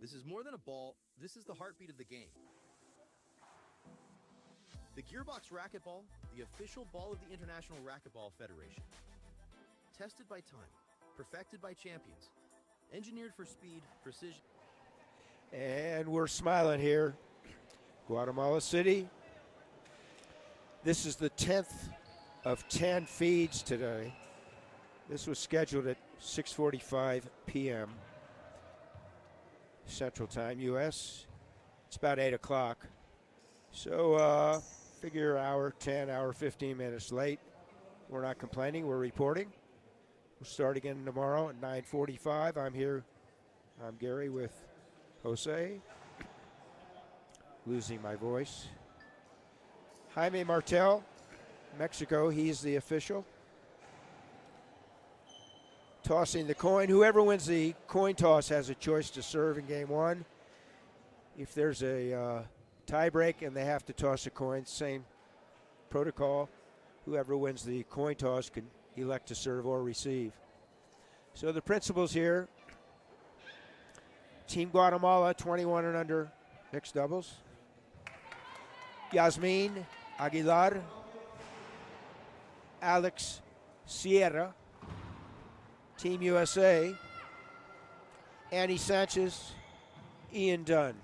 This is more than a ball, this is the heartbeat of the game. The Gearbox Racquetball, the official ball of the International Racquetball Federation. Tested by time, perfected by champions, engineered for speed, precision. And we're smiling here. Guatemala City. This is the 10th of 10 feeds today. This was scheduled at 6:45 p.m. Central Time, U.S. It's about 8 o'clock. So figure hour 10, hour 15 minutes late. We're not complaining, we're reporting. We'll start again tomorrow at 9:45. I'm here, I'm Gary with Jose. Losing my voice. Jaime Martel, Mexico, he's the official. Tossing the coin. Whoever wins the coin toss has a choice to serve in game one. If there's a tie break and they have to toss a coin, same protocol. Whoever wins the coin toss can elect to serve or receive. So the principles here. Team Guatemala, 21 and under mixed doubles. Yasmin Aguilar, Alex Sierra. Team USA, Annie Sanchez, Ian Dunn.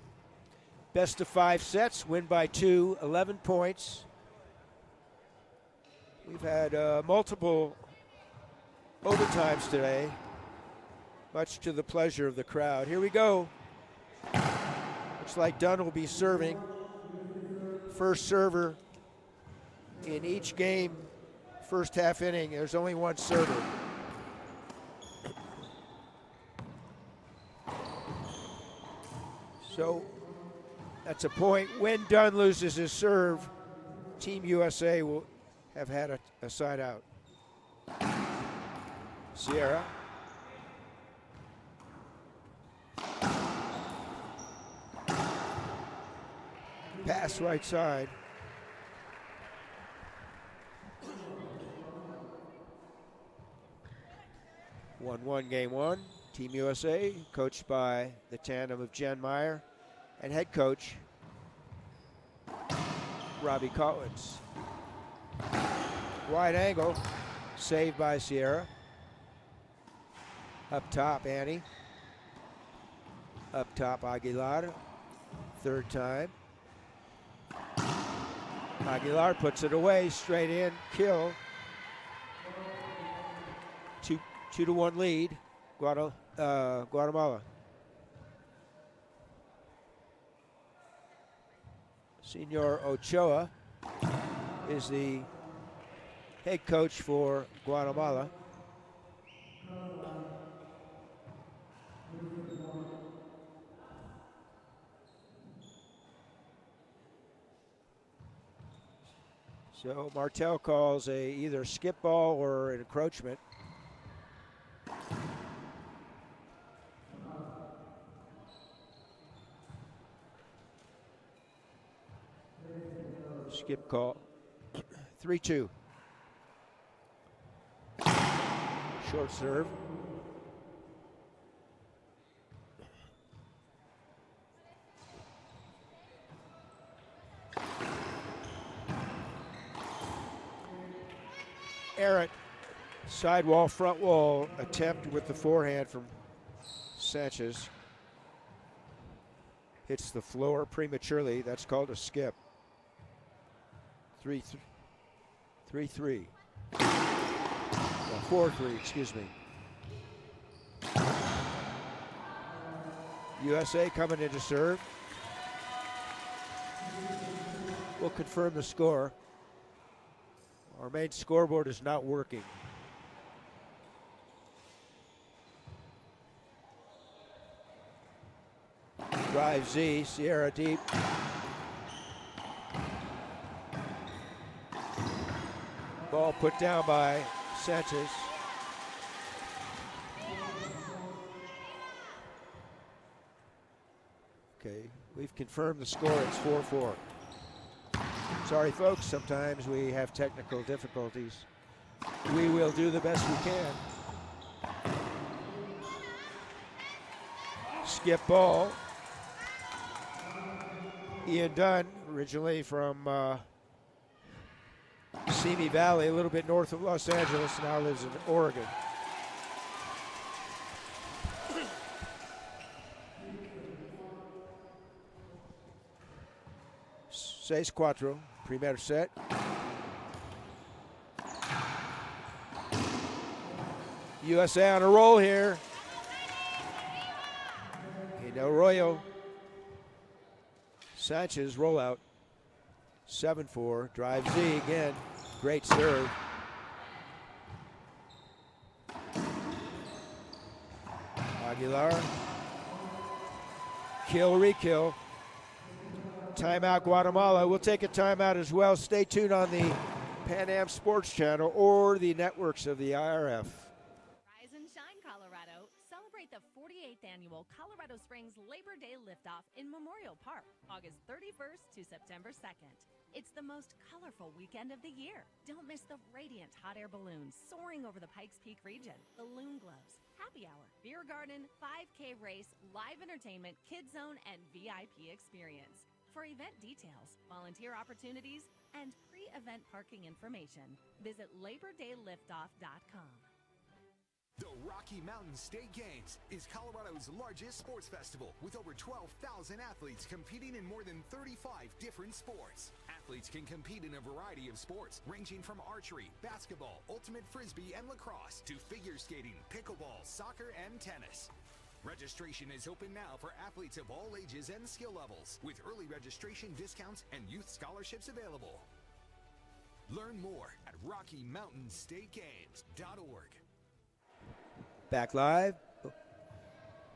Best of 5 sets, win by 2, 11 points. We've had multiple overtimes today, much to the pleasure of the crowd. Here we go. Looks like Dunn will be serving. First server in each game, first half inning. There's only one server. So that's a point. When Dunn loses his serve, Team USA will have had a side out. Sierra. Pass right side. One game one. Team USA, coached by the tandem of Jen Meyer and head coach Robbie Collins. Wide angle, saved by Sierra. Up top, Annie. Up top, Aguilar. Third time. Aguilar puts it away, straight in, kill. 2-1 lead, Guatemala. Senor Ochoa is the head coach for Guatemala. So Martel calls either skip ball or an encroachment. Skip call. 3-2. Short serve. Errant sidewall, front wall attempt with the forehand from Sanchez. Hits the floor prematurely. That's called a skip. 3-3. 4-3, excuse me. USA coming in to serve. We'll confirm the score. Our main scoreboard is not working. Drive Z, Sierra deep. Ball put down by Sanchez. Okay, we've confirmed the score. It's 4-4. Sorry, folks, sometimes we have technical difficulties. We will do the best we can. Skip ball. Ian Dunn, originally from Simi Valley, a little bit north of Los Angeles, now lives in Oregon. 6-4, primer set. USA on a roll here. Hideo Arroyo. Sanchez rollout. 7-4, drive Z again. Great serve. Aguilar. Kill, re-kill. Timeout, Guatemala. We'll take a timeout as well. Stay tuned on the Pan Am Sports Channel or the networks of the IRF. Rise and shine, Colorado. Celebrate the 48th annual Colorado Springs Labor Day Liftoff in Memorial Park, August 31st to September 2nd. It's the most colorful weekend of the year. Don't miss the radiant hot air balloons soaring over the Pikes Peak region, balloon glows, happy hour, beer garden, 5K race, live entertainment, kids zone, and VIP experience. For event details, volunteer opportunities, and pre-event parking information, visit LaborDayLiftoff.com. The Rocky Mountain State Games is Colorado's largest sports festival with over 12,000 athletes competing in more than 35 different sports. Athletes can compete in a variety of sports ranging from archery, basketball, ultimate frisbee, and lacrosse to figure skating, pickleball, soccer, and tennis. Registration is open now for athletes of all ages and skill levels, with early registration discounts and youth scholarships available. Learn more at RockyMountainStateGames.org. Back live.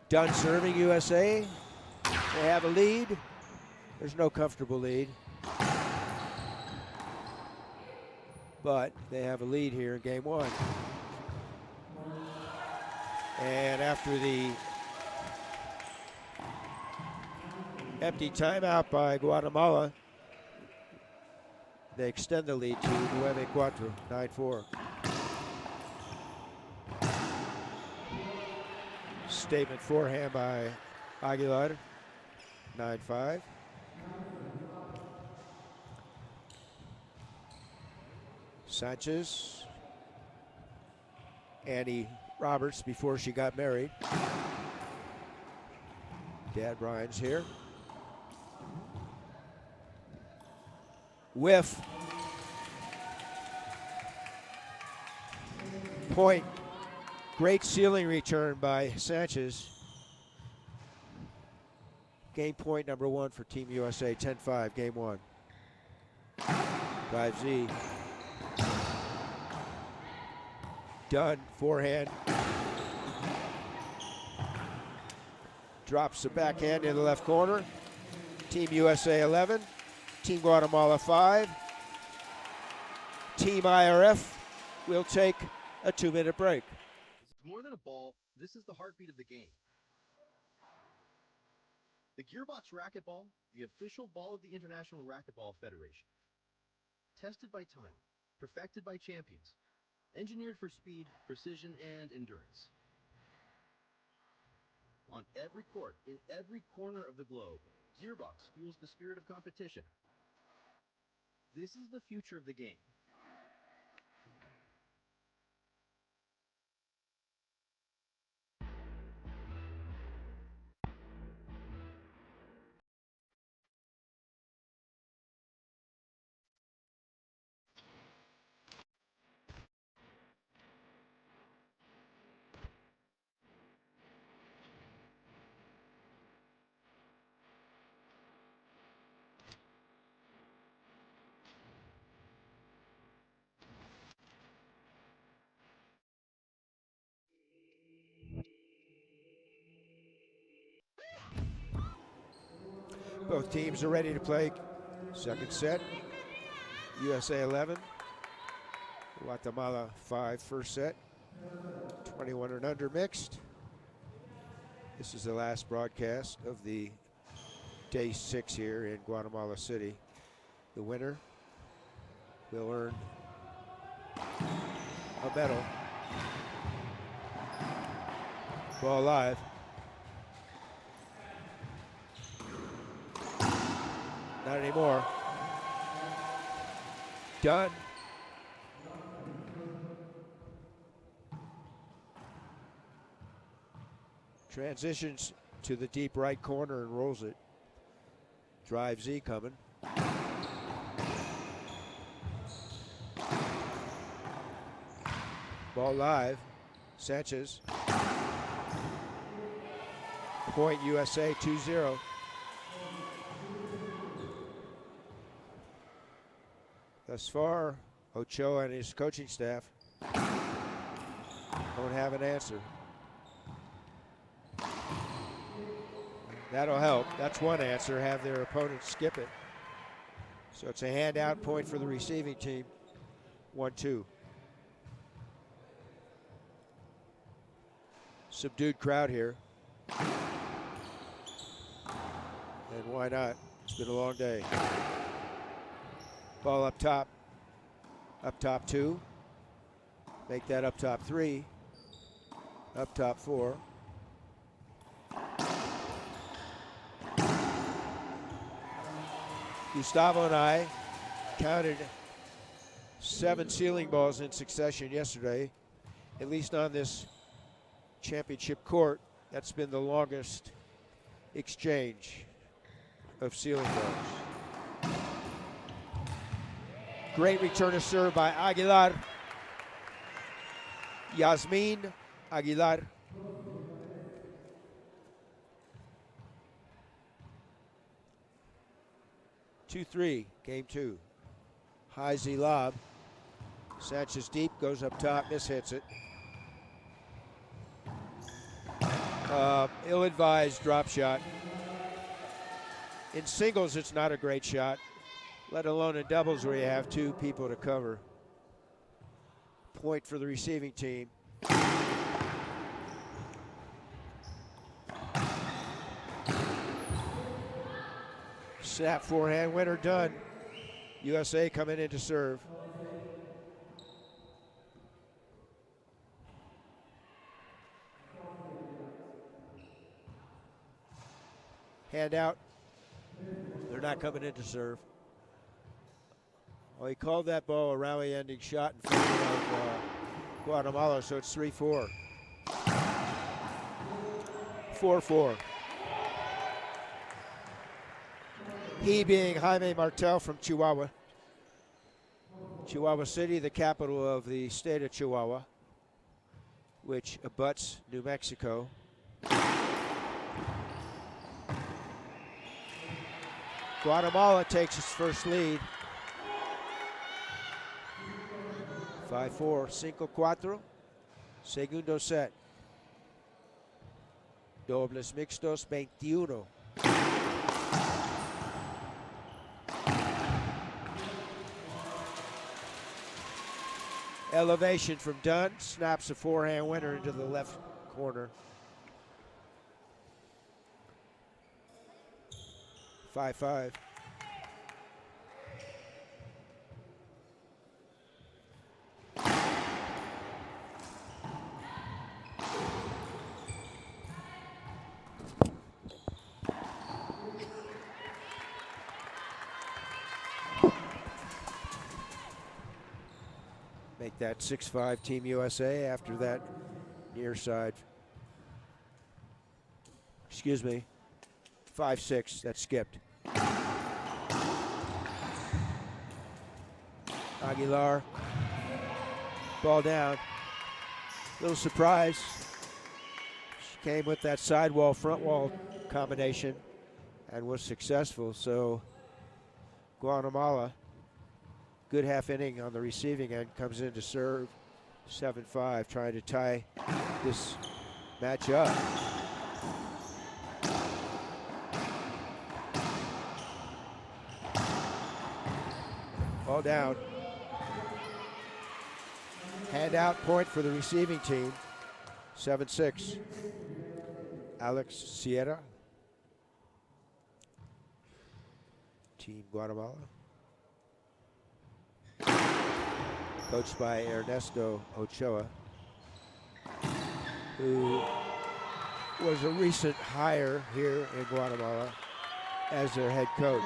Dunn serving USA. They have a lead. There's no comfortable lead. But they have a lead here in game one. And after the empty timeout by Guatemala, they extend the lead to 9-4. 9-4. Statement forehand by Aguilar. 9-5. Sanchez. Annie Roberts before she got married. Dad Brian's here. Whiff. Point. Great ceiling return by Sanchez. Game point number one for Team USA. 10-5, game one. Drive Z. Dunn, forehand. Drops the backhand in the left corner. Team USA 11. Team Guatemala 5. Team IRF will take a 2-minute break. More than a ball, this is the heartbeat of the game. The Gearbox Racquetball, the official ball of the International Racquetball Federation. Tested by time, perfected by champions, engineered for speed, precision, and endurance. On every court, in every corner of the globe, Gearbox fuels the spirit of competition. This is the future of the game. Both teams are ready to play. Second set. USA 11. Guatemala 5 first set. 21 and under mixed. This is the last broadcast of the day 6 here in Guatemala City. The winner will earn a medal. Ball live. Not anymore. Dunn. Transitions to the deep right corner and rolls it. Drive Z coming. Ball live. Sanchez. Point USA 2-0. Thus far, Ochoa and his coaching staff don't have an answer. That'll help. That's one answer, have their opponents skip it. So it's a handout point for the receiving team. 1-2. Subdued crowd here. And why not? It's been a long day. Ball up top. Up top 2. Make that up top 3. Up top 4. Gustavo and I counted 7 ceiling balls in succession yesterday, at least on this championship court. That's been the longest exchange of ceiling balls. Great return to serve by Aguilar. Yasmin Aguilar. 2-3, game 2. High Z lob. Sanchez deep, goes up top, mishits it. Ill-advised drop shot. In singles, it's not a great shot, let alone in doubles where you have 2 people to cover. Point for the receiving team. Snap forehand winner done. USA coming in to serve. Hand out. They're not coming in to serve. Well, he called that ball a rally-ending shot in favor of Guatemala, so it's 3-4. 4-4. He being Jaime Martel from Chihuahua. Chihuahua City, the capital of the state of Chihuahua, which abuts New Mexico. Guatemala takes its first lead. 5-4, 5-4, segundo set. Dobles mixtos 21. Elevation from Dunn, snaps a forehand winner into the left corner. 5-5. Make that 6-5 Team USA after that near side. Excuse me. 5-6, that skipped. Aguilar, ball down. Little surprise. She came with that side wall, front wall combination and was successful. So Guatemala, good half inning on the receiving end, comes in to serve. 7-5, trying to tie this match up. Ball down. Handout point for the receiving team. 7-6. Alex Sierra. Team Guatemala. Coached by Ernesto Ochoa, who was a recent hire here in Guatemala as their head coach.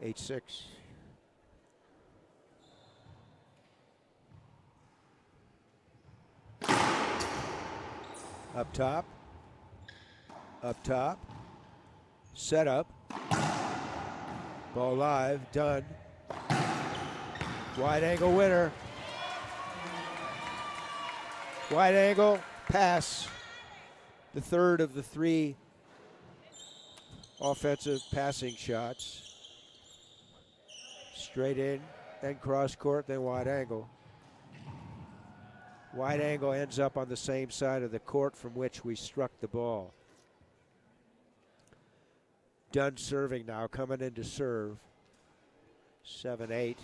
8-6. Up top. Up top. Set up. Ball live. Dunn. Wide angle winner. Wide angle pass. The third of the 3 offensive passing shots. Straight in, then cross court, then wide angle. Wide angle ends up on the same side of the court from which we struck the ball. Dunn serving now, coming in to serve. 7-8.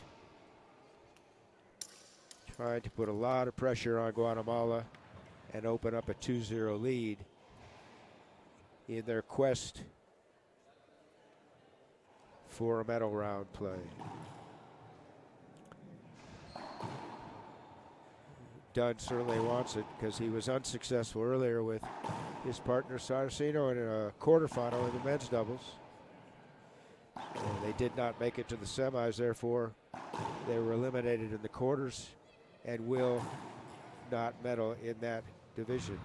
Trying to put a lot of pressure on Guatemala and open up a 2-0 lead in their quest for a medal round play. Dunn certainly wants it because he was unsuccessful earlier with his partner Saraceno in a quarterfinal in the men's doubles. And they did not make it to the semis, therefore they were eliminated in the quarters and will not medal in that division.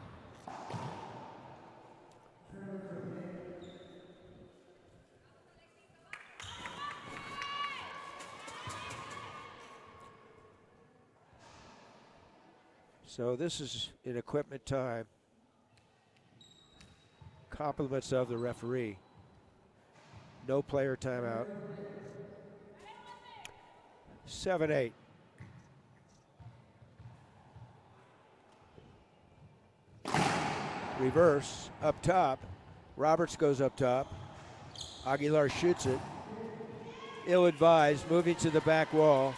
So this is in equipment time. Compliments of the referee. No player timeout. 7-8. Reverse, up top. Roberts goes up top. Aguilar shoots it. Ill-advised, moving to the back wall.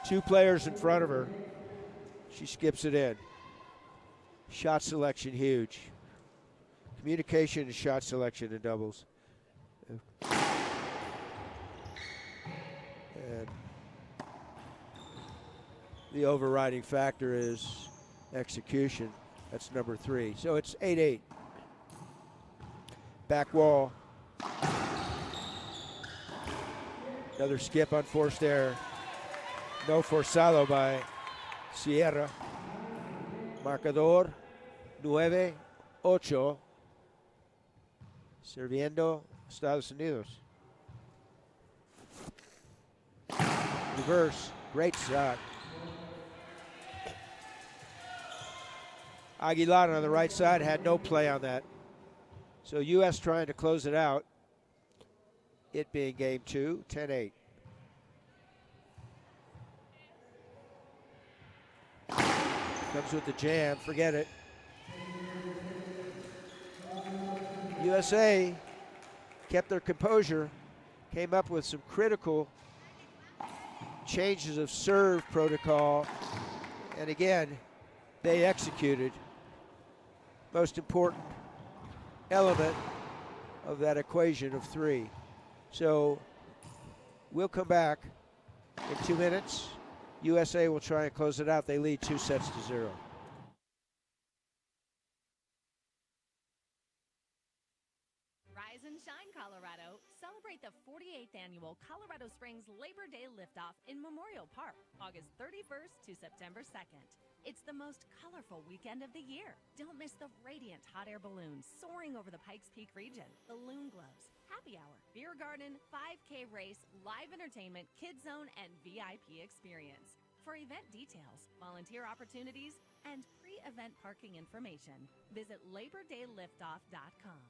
2 players in front of her. She skips it in. Shot selection huge. Communication and shot selection in doubles. And the overriding factor is execution. That's number 3. So it's 8-8. Back wall. Another skip on forced error. No forzado by Sierra. Marcador 9-8. Serviendo Estados Unidos. Reverse. Great shot. Aguilar on the right side had no play on that. So U.S. trying to close it out. It being game 2, 10-8. Comes with the jam, forget it. USA kept their composure, came up with some critical changes of serve protocol, and again, they executed. Most important element of that equation of 3. So we'll come back in 2 minutes. USA will try and close it out. They lead 2-0. Rise and shine, Colorado. Celebrate the 48th annual Colorado Springs Labor Day Liftoff in Memorial Park, August 31st to September 2nd. It's the most colorful weekend of the year. Don't miss the radiant hot air balloons soaring over the Pikes Peak region, balloon glows, happy hour, beer garden, 5K race, live entertainment, kids zone, and VIP experience. For event details, volunteer opportunities, and pre-event parking information, visit LaborDayLiftoff.com.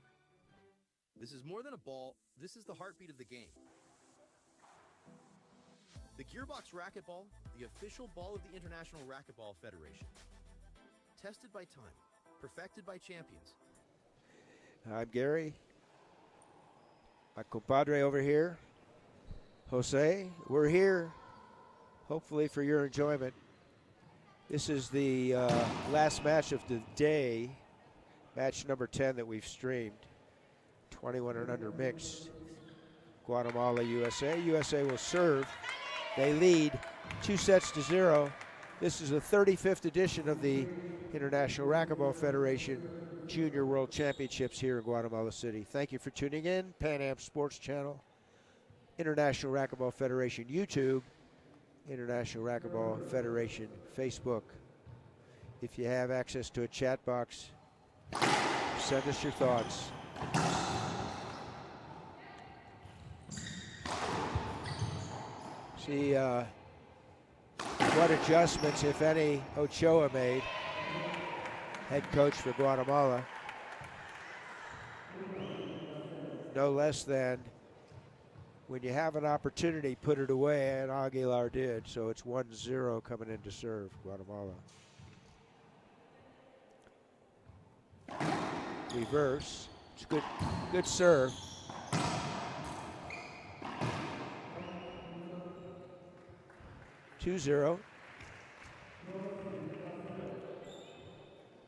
This is more than a ball. This is the heartbeat of the game. The Gearbox Racquetball, the official ball of the International Racquetball Federation. Tested by time, perfected by champions. I'm Gary. My compadre over here, Jose. We're here, hopefully for your enjoyment. This is the last match of the day, match number 10 that we've streamed. 21 and under mixed. Guatemala, USA. USA will serve. They lead 2-0. This is the 35th edition of the International Racquetball Federation Junior World Championships here in Guatemala City. Thank you for tuning in. Pan Am Sports Channel. International Racquetball Federation YouTube, International Racquetball Federation Facebook. If you have access to a chat box, send us your thoughts. See what adjustments, if any, Ochoa made, head coach for Guatemala. No less than, when you have an opportunity, put it away, and Aguilar did. So it's 1-0 coming in to serve Guatemala. Reverse. It's good serve. (2-0).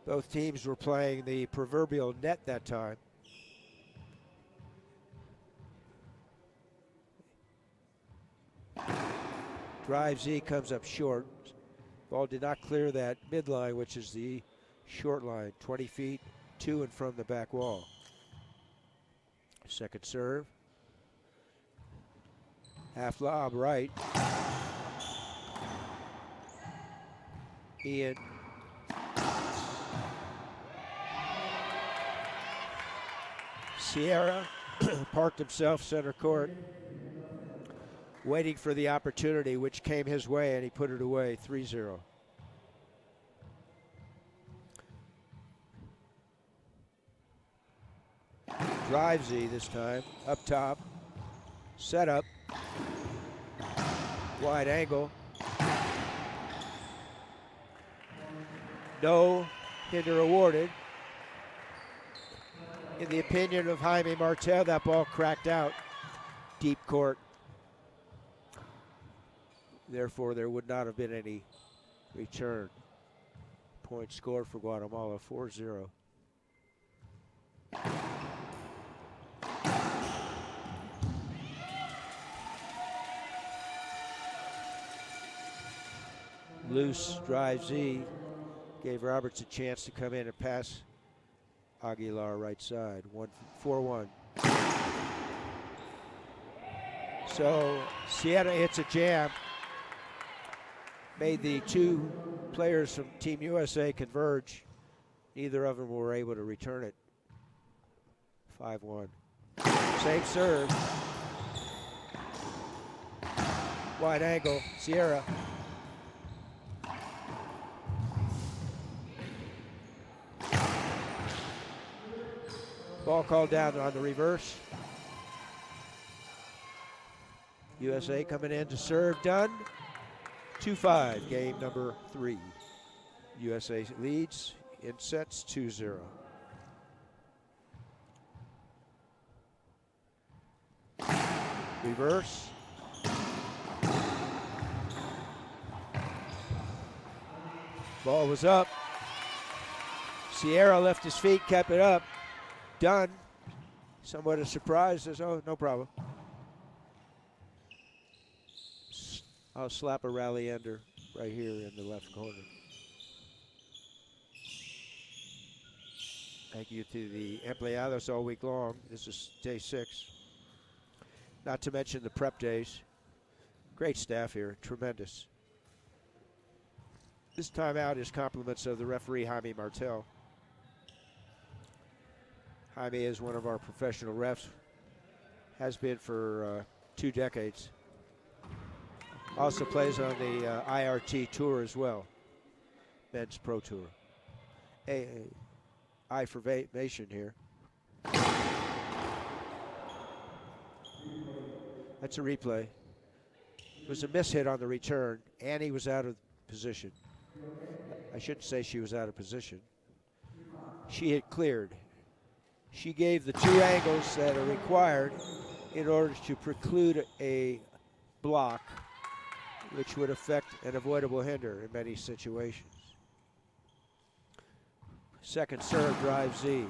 Both teams were playing the proverbial net that time. Drive Z comes up short. Ball did not clear that midline, which is the short line, 20 feet to and from the back wall. Second serve. Half lob right. Ian. Sierra parked himself center court, waiting for the opportunity, which came his way, and he put it away. 3-0. Drive Z this time, up top, set up, wide angle. No hinder awarded. In the opinion of Jaime Martel, that ball cracked out deep court. Therefore, there would not have been any return. Point scored for Guatemala, 4-0. Loose drive Z gave Roberts a chance to come in and pass Aguilar right side. 4-1. So Sierra hits a jam. Made the two players from Team USA converge. Neither of them were able to return it. 5-1. Same serve. Wide angle, Sierra. Ball called down on the reverse. USA coming in to serve. Dunn. 2-5, game number 3. USA leads in sets 2-0. Reverse. Ball was up. Sierra left his feet, kept it up. Dunn, somewhat a surprise, says, oh, no problem. I'll slap a rally ender right here in the left corner. Thank you to the empleados all week long. This is day 6. Not to mention the prep days. Great staff here, tremendous. This time out is compliments of the referee, Jaime Martel. Jaime is one of our professional refs, has been for 2 decades. Also plays on the IRT tour as well, men's pro tour. I for Nation here. That's a replay. It was a mishit on the return. Annie was out of position. I shouldn't say she was out of position. She had cleared. She gave the 2 angles that are required in order to preclude a block, which would affect an avoidable hinder in many situations. Second serve, drive Z.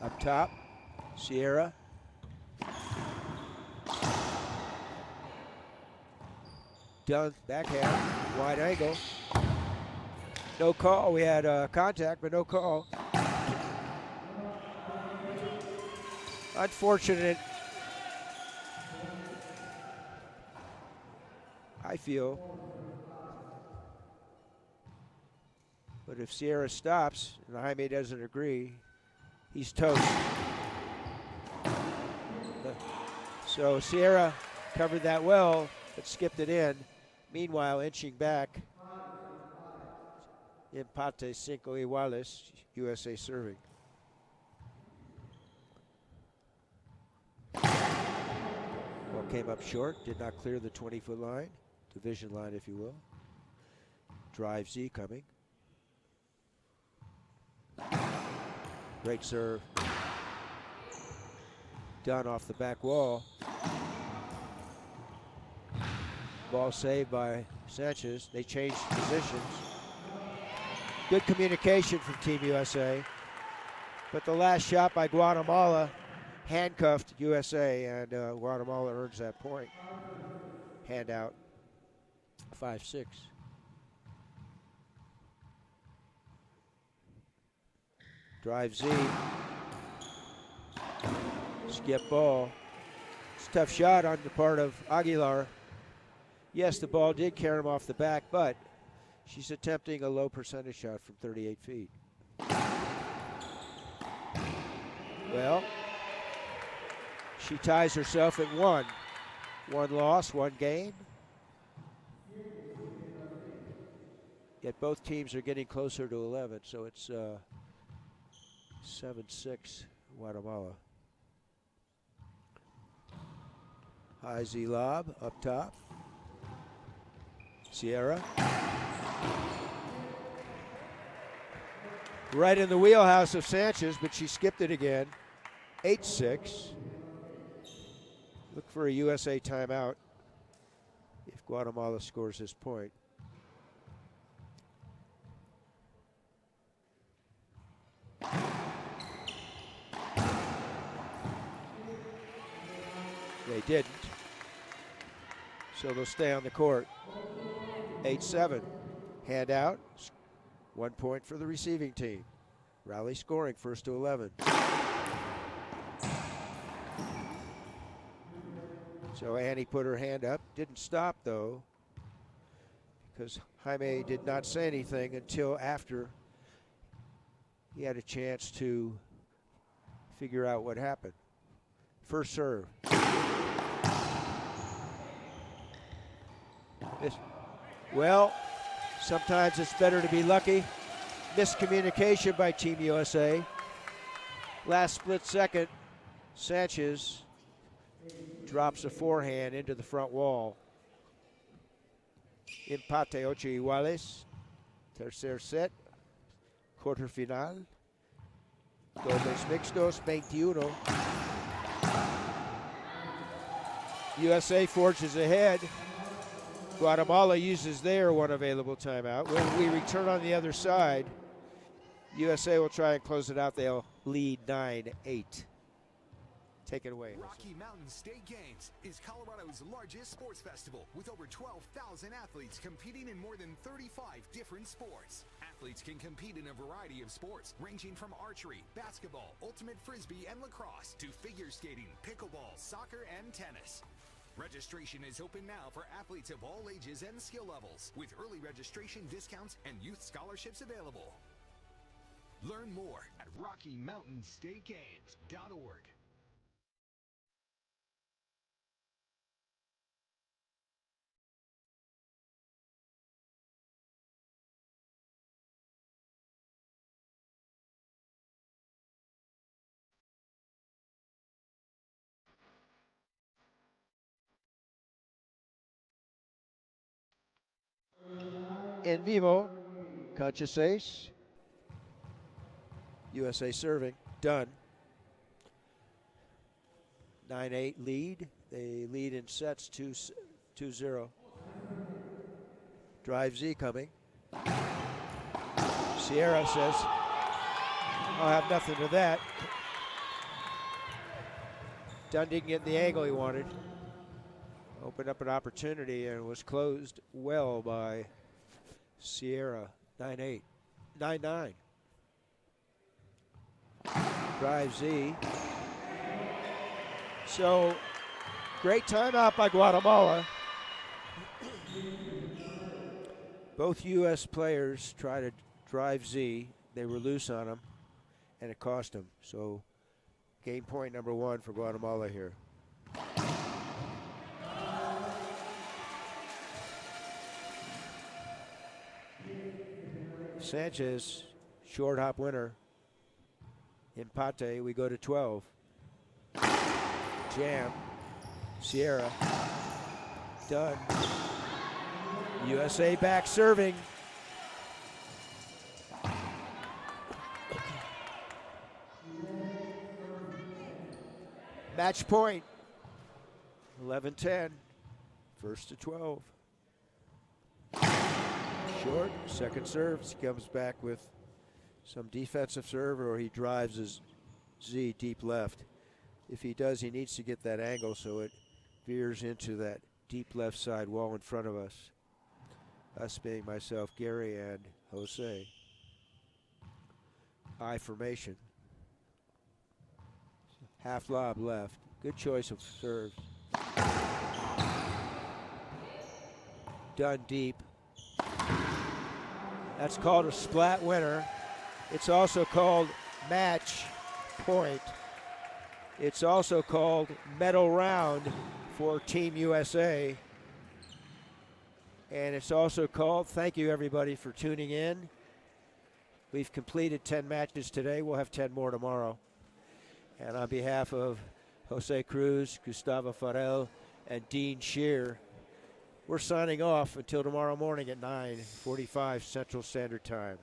Up top, Sierra. Dunn, backhand, wide angle. No call. We had contact, but no call. Unfortunate, I feel. But if Sierra stops and Jaime doesn't agree, he's toast. So Sierra covered that well, but skipped it in. Meanwhile, inching back, empate 5 iguales, USA serving. Ball came up short, did not clear the 20-foot line, division line, if you will. Drive Z coming. Great serve. Dunn off the back wall. Ball saved by Sanchez. They changed positions. Good communication from Team USA. But the last shot by Guatemala handcuffed USA, and Guatemala earns that point. Handout 5-6. Drive Z. Skip ball. It's a tough shot on the part of Aguilar. Yes, the ball did carry him off the back, but she's attempting a low percentage shot from 38 feet. Well, she ties herself at 1. 1 loss, 1 gain. Yet both teams are getting closer to 11, so it's 7-6 Guatemala. High Z lob up top. Sierra. Right in the wheelhouse of Sanchez, but she skipped it again. 8-6. Look for a USA timeout if Guatemala scores this point. They didn't. So they'll stay on the court. 8-7. Handout. 1 point for the receiving team. Rally scoring, 1st to 11. So Annie put her hand up. Didn't stop, though, because Jaime did not say anything until after he had a chance to figure out what happened. First serve. Well, sometimes it's better to be lucky. Miscommunication by Team USA. Last split second, Sanchez drops a forehand into the front wall. Empate 8 iguales. Tercer set. Quarter final. Dobles mixtos 21. USA forges ahead. Guatemala uses their 1 available timeout. When we return on the other side, USA will try and close it out. They'll lead 9-8. Take it away. Rocky Mountain State Games is Colorado's largest sports festival with over 12,000 athletes competing in more than 35 different sports. Athletes can compete in a variety of sports ranging from archery, basketball, ultimate frisbee, and lacrosse to figure skating, pickleball, soccer, and tennis. Registration is open now for athletes of all ages and skill levels, with early registration discounts and youth scholarships available. Learn more at RockyMountainStateGames.org. En vivo, Cancha 6. USA serving. Dunn. 9-8 lead. They lead in sets 2-0. Drive Z coming. Sierra says, I'll have nothing to that. Dunn didn't get the angle he wanted. Opened up an opportunity and was closed well by Sierra. 9-8. 9-9. Drive Z. So, great timeout by Guatemala. Both U.S. players try to drive Z. They were loose on him, and it cost them. So, game point number 1 for Guatemala here. Sanchez, short hop winner. Empate, we go to 12. Jam, Sierra, Dunn. USA back serving. Match point. 11-10. First to 12. Short, second serves. Comes back with some defensive serve, or he drives his Z deep left. If he does, he needs to get that angle so it veers into that deep left side wall in front of us. Us being myself, Gary, and Jose. I formation. Half lob left. Good choice of serves. Done deep. That's called a splat winner. It's also called match point. It's also called medal round for Team USA. And it's also called, thank you everybody for tuning in. We've completed 10 matches today. We'll have 10 more tomorrow. And on behalf of Jose Cruz, Gustavo Farel, and Dean Shear, we're signing off until tomorrow morning at 9:45 Central Standard Time.